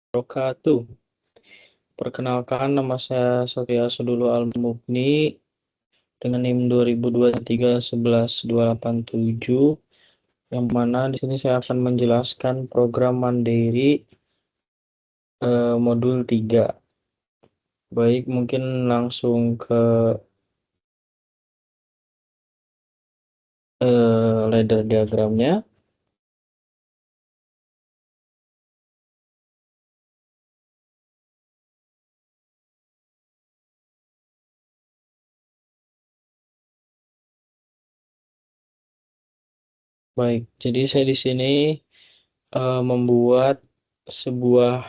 Wabarakatuh. Perkenalkan, nama saya Satya Sudulu Al-Mukni dengan NIM 2023-11287, yang mana di sini saya akan menjelaskan program Mandiri modul 3. Baik, mungkin langsung ke ladder diagramnya. Baik, jadi saya di sini membuat sebuah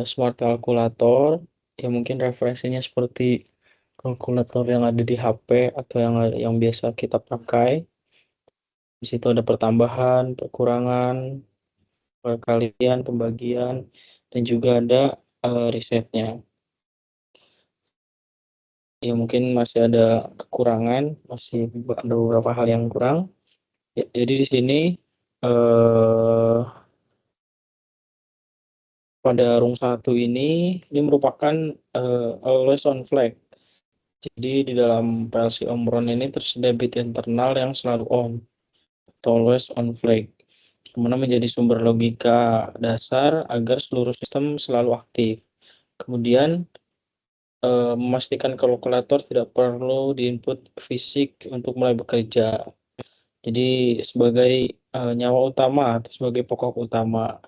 smart calculator yang mungkin referensinya seperti kalkulator yang ada di HP atau yang biasa kita pakai. Di situ ada pertambahan, perkurangan, perkalian, pembagian, dan juga ada risetnya. Ya mungkin masih ada kekurangan, masih ada beberapa hal yang kurang. Ya, jadi di sini eh, pada rung 1 ini merupakan always on flag. Jadi di dalam PLC Omron ini tersedia bit internal yang selalu on, always on flag, mana menjadi sumber logika dasar agar seluruh sistem selalu aktif. Kemudian memastikan kalkulator tidak perlu diinput fisik untuk mulai bekerja. Jadi sebagai nyawa utama atau sebagai pokok utama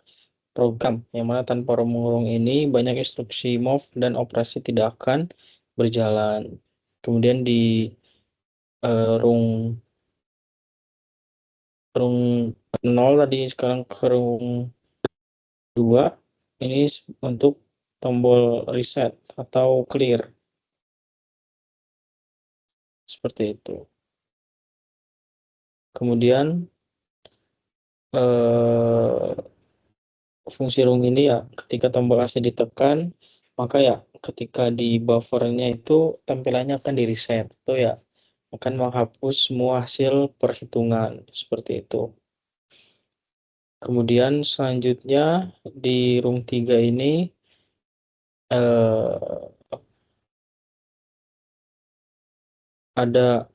program, yang mana tanpa rung ini banyak instruksi move dan operasi tidak akan berjalan. Kemudian di rung 0 tadi, sekarang ke rung 2 ini untuk tombol reset atau clear, seperti itu. Kemudian fungsi rung ini ya, ketika tombol AC ditekan, maka ya ketika di buffernya itu tampilannya akan di reset, itu ya akan menghapus semua hasil perhitungan, seperti itu. Kemudian selanjutnya di rung 3 ini ada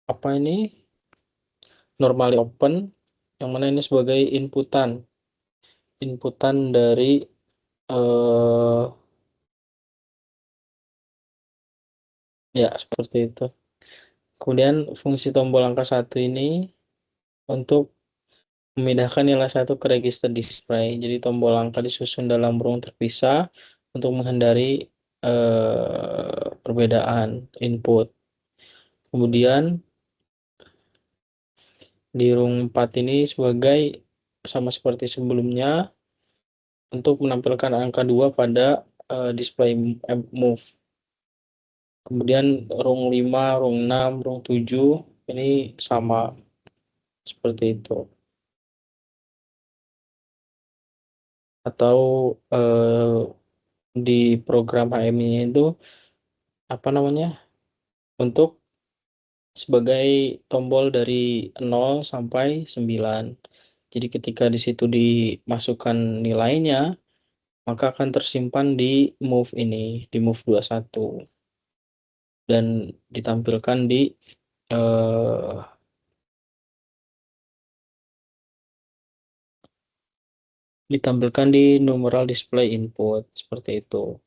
apa ini, normally open, yang mana ini sebagai inputan dari ya seperti itu. Kemudian fungsi tombol angka 1 ini untuk memindahkan nilai 1 ke register display. Jadi tombol angka disusun dalam rung terpisah untuk menghindari perbedaan input. Kemudian di rung 4 ini sebagai sama seperti sebelumnya untuk menampilkan angka 2 pada display move. Kemudian rung 5, rung 6, rung 7 ini sama seperti itu. Atau di program HMI itu apa namanya, untuk sebagai tombol dari 0 sampai 9. Jadi ketika di situ dimasukkan nilainya, maka akan tersimpan di move ini, di move 21, dan ditampilkan eh, di numeral display input, seperti itu.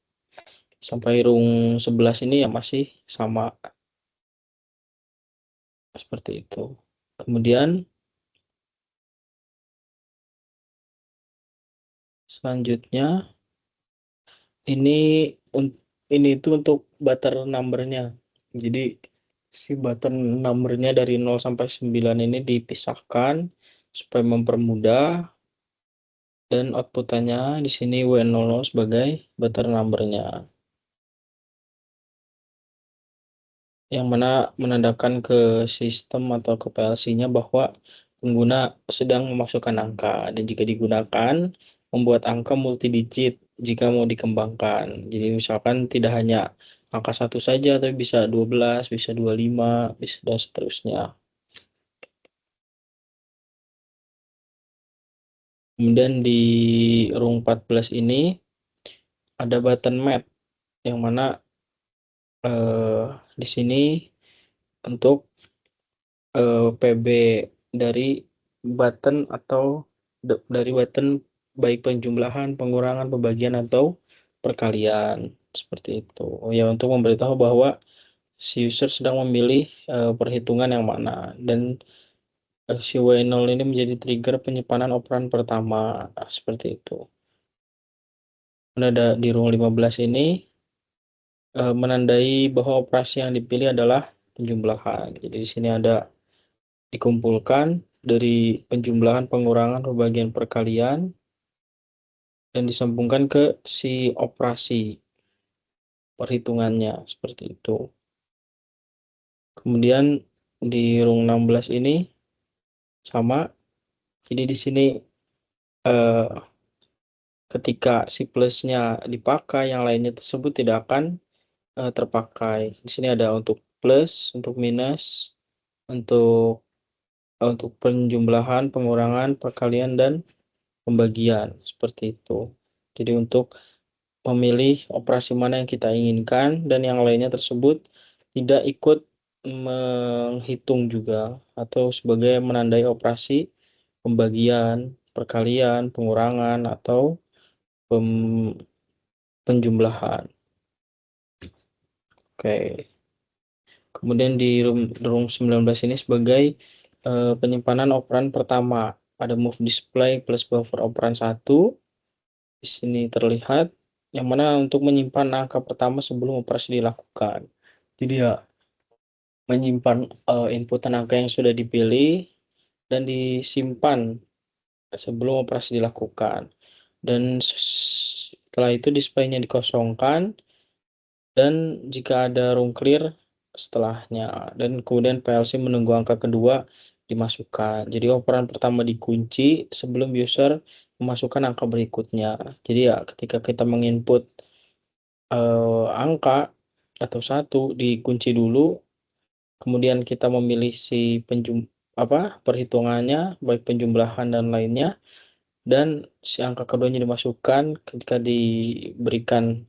Sampai rung 11 ini ya masih sama seperti itu. Kemudian selanjutnya ini itu untuk button numbernya. Jadi si button numbernya dari 0 sampai 9 ini dipisahkan supaya mempermudah, dan outputannya di sini W00 sebagai button numbernya, yang mana menandakan ke sistem atau ke PLC-nya bahwa pengguna sedang memasukkan angka, dan jika digunakan membuat angka multidigit jika mau dikembangkan. Jadi misalkan tidak hanya angka 1 saja, tapi bisa 12, bisa 25, bisa, dan seterusnya. Kemudian di rung 14 ini ada button mat, yang mana di sini untuk PB dari button atau dari button baik penjumlahan, pengurangan, pembagian, atau perkalian, seperti itu. Ya, untuk memberitahu bahwa si user sedang memilih perhitungan yang mana, dan si W0 ini menjadi trigger penyimpanan operan pertama, seperti itu. Dan ada di rung 15 ini menandai bahwa operasi yang dipilih adalah penjumlahan. Jadi di sini ada dikumpulkan dari penjumlahan, pengurangan, pembagian, perkalian, dan disambungkan ke si operasi perhitungannya, seperti itu. Kemudian di rung 16 ini sama. Jadi di sini eh, ketika si plusnya dipakai, yang lainnya tersebut tidak akan terpakai. Di sini ada untuk plus, untuk minus, untuk penjumlahan, pengurangan, perkalian, dan pembagian, seperti itu. Jadi untuk memilih operasi mana yang kita inginkan, dan yang lainnya tersebut tidak ikut menghitung juga, atau sebagai menandai operasi pembagian, perkalian, pengurangan, atau penjumlahan. Oke. Kemudian di room 19 ini sebagai penyimpanan operan pertama. Ada move display plus buffer operan 1. Di sini terlihat yang mana untuk menyimpan angka pertama sebelum operasi dilakukan. Jadi ya, menyimpan inputan angka yang sudah dipilih dan disimpan sebelum operasi dilakukan. Dan setelah itu displaynya dikosongkan, dan jika ada room clear setelahnya, dan kemudian PLC menunggu angka kedua dimasukkan. Jadi operan pertama dikunci sebelum user memasukkan angka berikutnya. Jadi ya, ketika kita menginput angka atau satu, dikunci dulu, kemudian kita memilih si perhitungannya, baik penjumlahan dan lainnya, dan si angka keduanya dimasukkan. Ketika diberikan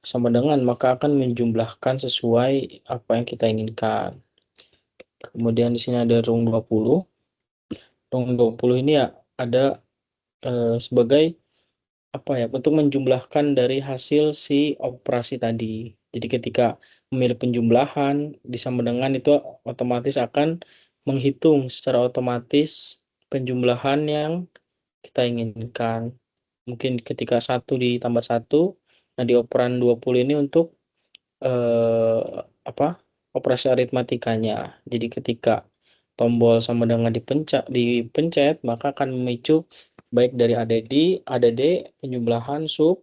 sama dengan, maka akan menjumlahkan sesuai apa yang kita inginkan. Kemudian di sini ada rung 20. Rung 20 ini ya ada sebagai apa ya, untuk menjumlahkan dari hasil si operasi tadi. Jadi ketika memilih penjumlahan disama dengan, itu otomatis akan menghitung secara otomatis penjumlahan yang kita inginkan. Mungkin ketika 1 ditambah 1, nah di operan 20 ini untuk eh, operasi aritmatikanya. Jadi ketika tombol sama dengan dipencet, maka akan memicu baik dari ADD, penjumlahan, sub,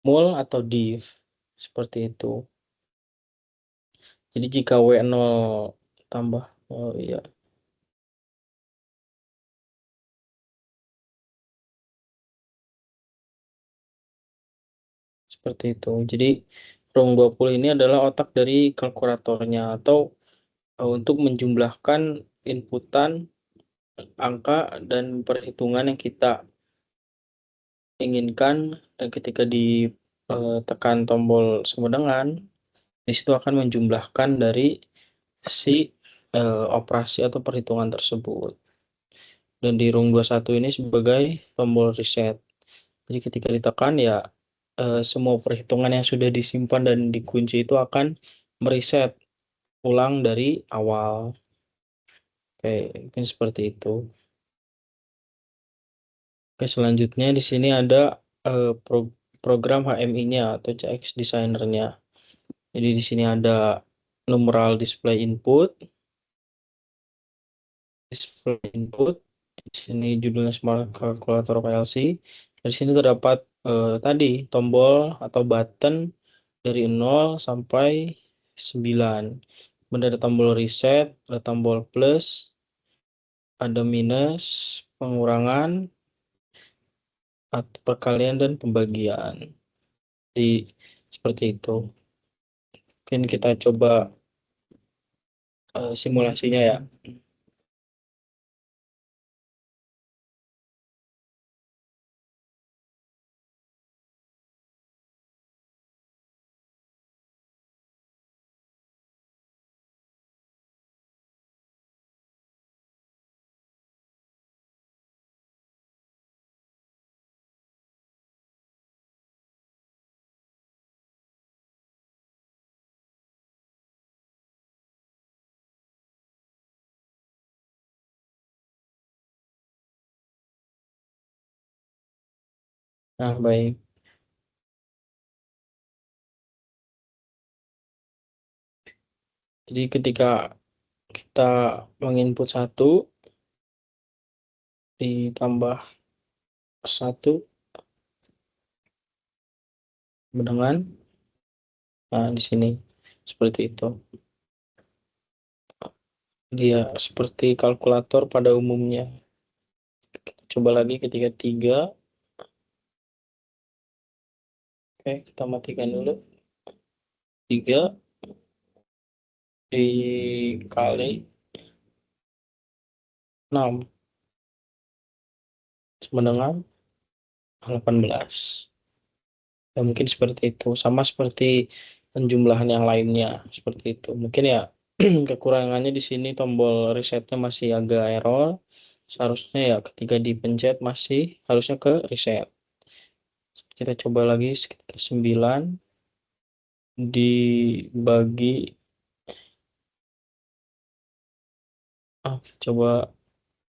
mul, atau div. Seperti itu. Jadi jika W0 tambah, oh iya, seperti itu. Jadi rung 20 ini adalah otak dari kalkulatornya, atau untuk menjumlahkan inputan angka dan perhitungan yang kita inginkan, dan ketika ditekan tombol sama dengan, di situ akan menjumlahkan dari si operasi atau perhitungan tersebut. Dan di rung 21 ini sebagai tombol reset. Jadi ketika ditekan, ya semua perhitungan yang sudah disimpan dan dikunci itu akan mereset ulang dari awal. Oke, mungkin seperti itu. Oke, selanjutnya di sini ada program HMI-nya atau CX Designer-nya. Jadi di sini ada numeral display input. Di sini judulnya Smart Calculator PLC. Di sini terdapat tadi tombol atau button dari 0 sampai 9. Kemudian ada tombol reset, ada tombol plus, ada minus, pengurangan, atau perkalian, dan pembagian. Di seperti itu. Mungkin kita coba simulasinya ya. Nah, baik. Jadi ketika kita menginput 1 ditambah 1 dengan, nah di sini seperti itu. Dia seperti kalkulator pada umumnya. Kita coba lagi ketika 3. Oke, kita matikan dulu. 3 dikali 6 sama dengan 18. Ya mungkin seperti itu, sama seperti penjumlahan yang lainnya, seperti itu. Mungkin ya kekurangannya di sini tombol resetnya masih agak error. Seharusnya ya ketika dipencet masih harusnya ke reset. Kita coba lagi ketika 9 dibagi, coba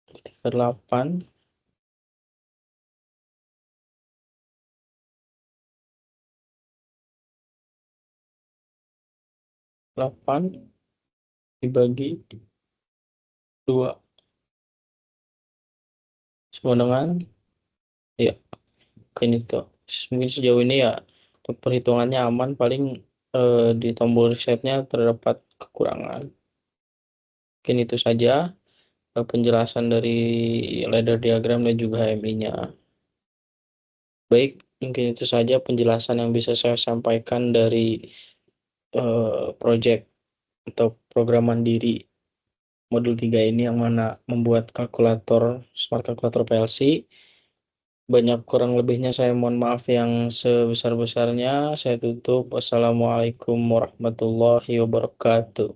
ketika 8 dibagi 2 sama dengan, ya mungkin itu. Mungkin sejauh ini ya untuk perhitungannya aman, paling di tombol resetnya terdapat kekurangan. Mungkin itu saja penjelasan dari ladder diagram dan juga HMI-nya. Baik, mungkin itu saja penjelasan yang bisa saya sampaikan dari project atau program mandiri modul 3 ini, yang mana membuat kalkulator, smart kalkulator PLC. Banyak kurang lebihnya saya mohon maaf yang sebesar-besarnya. Saya tutup. Wassalamualaikum warahmatullahi wabarakatuh.